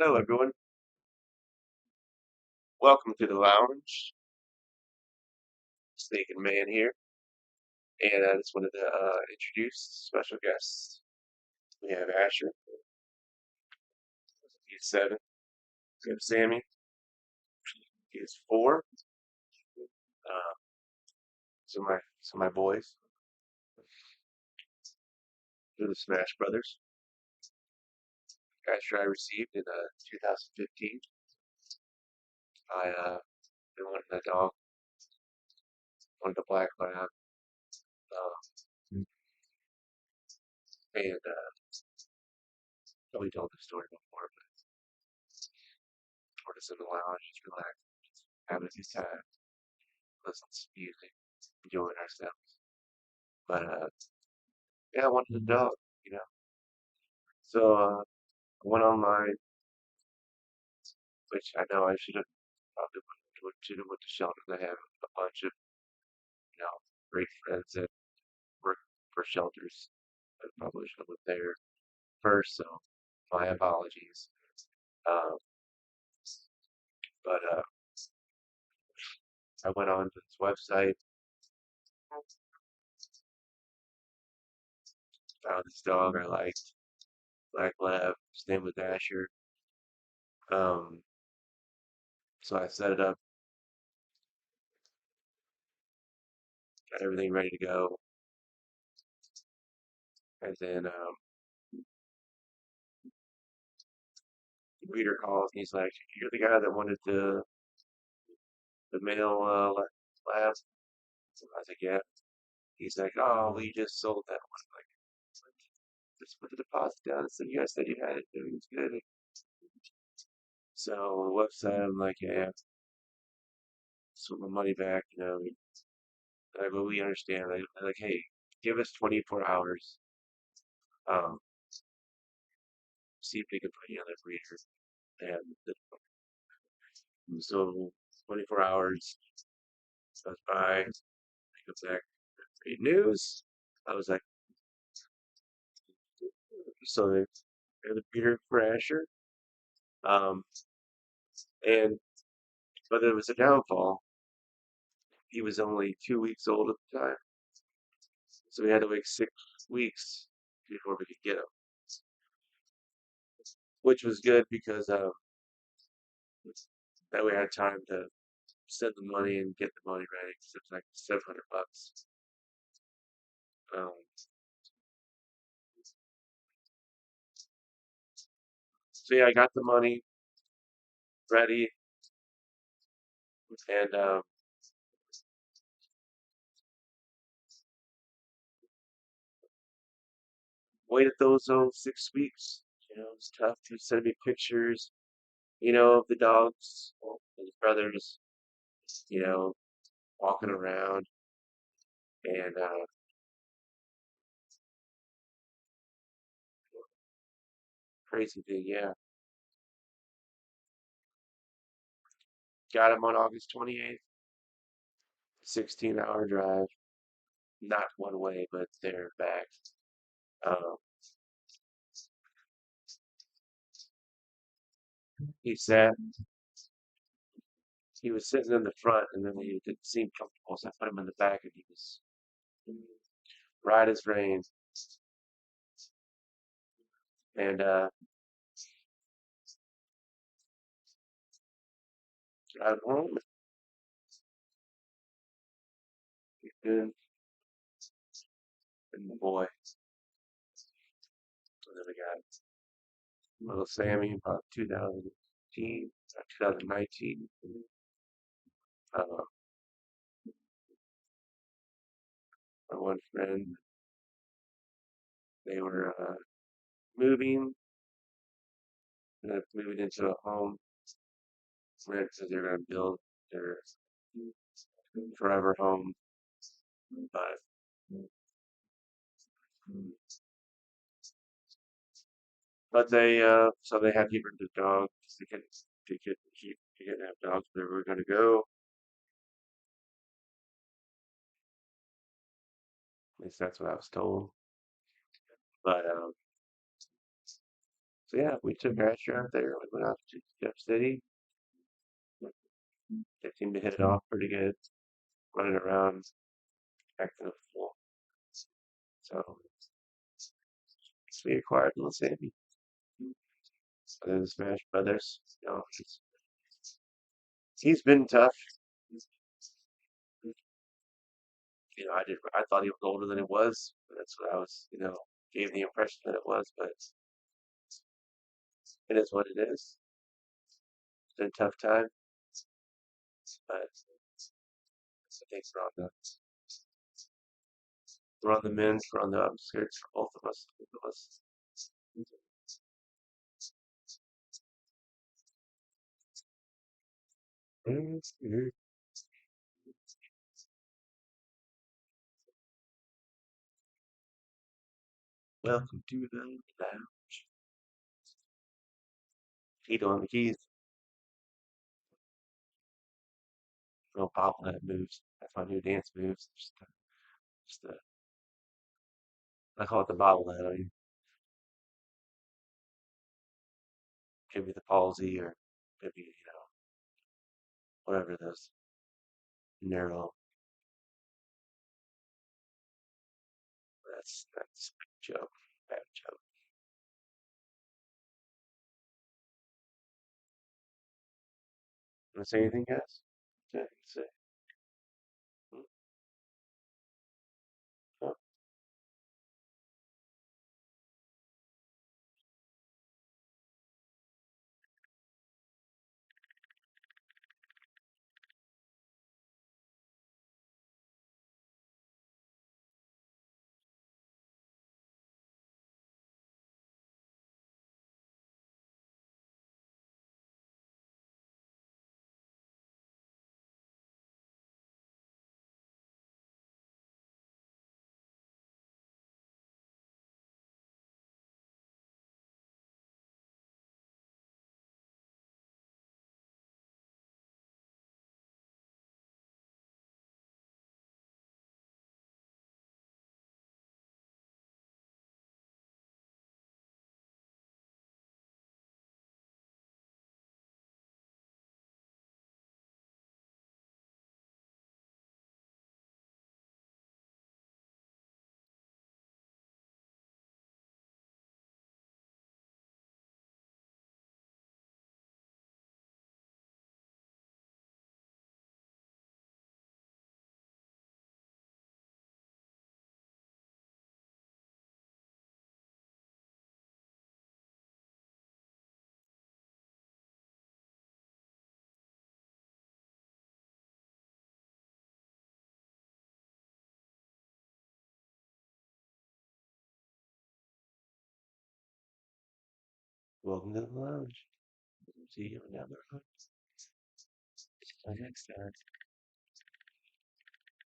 Hello, everyone. Welcome to the lounge. Snake and Man here, and I just wanted to introduce special guests. We have Asher, he's 7. We have Sammy, he is 4. Uh, some of my boys, they're the Smash Brothers. Asher I received in 2015. I been wanting a dog, wanted a black lab, and probably told the story before, but we're just in the lounge, just relaxing, just having a good time, listening to music, enjoying ourselves. But yeah, I wanted a dog, you know. So I went online, which I know I should have probably should have went to shelters. I have a bunch of great friends that work for shelters. I probably should have went there first. So my apologies. Um, but I went on to this website, found this dog I liked, Black Lab. His name was Asher. Um, so I set it up, got everything ready to go, and then the breeder calls and he's like, "You're the guy that wanted the male lab." So I was like, "Yeah." He's like, "Oh, we just sold that one." I'm like, just put the deposit down and said, "You guys said you had it. It was good." So on the website, I'm like, "Yeah, just want my money back." Like, well, we understand. Like, hey, give us 24 hours. Um, See if we can put you on the breeder. And so 24 hours goes by. He comes back. Great news. I was like, so they're the breeder for Asher. Um, and but there was a downfall. He was only 2 weeks old at the time, so we had to wait 6 weeks before we could get him, which was good because that way I had time to send the money and get the money ready because it was like $700. Um, so yeah, I got the money ready and waited those 6 weeks. It's tough to send me pictures, of the dogs, his brothers, you know, walking around, and crazy thing, yeah. Got him on August 28th, 16-hour drive, not one way, but there back. Um, he sat, he was sitting in the front, and then he didn't seem comfortable, so I put him in the back, and he was right as rain, and drive home. He's good, and boy, and then we got little Sammy, about 2019. Uh, my one friend, they were moving, moving into a home rent because they're going to build their forever home. But they so they had to get rid of the dog. They couldn't have dogs where we were going to go. At least that's what I was told. But So yeah, we took Asher out there. We went out to Jeff City. They seemed to hit it off pretty good, running around, acting a fool. So we acquired little Sammy. And then the Smash Brothers. He's been tough. I thought he was older than he was. That's what I was, gave the impression that it was, but it is what it is. It's been a tough time, but I think we're on the men's, we're on the outskirts for both of us. Both of us. Welcome to the lounge. Tito on the keys. No bobblehead moves. That's my new dance moves. I call it the bobblehead. I mean, could be the palsy or could be, whatever those narrow. That's a joke. Bad joke. Want to say anything, guys? Yeah, say. Hmm? Oh, welcome to the lounge. See you down the road. Until next time.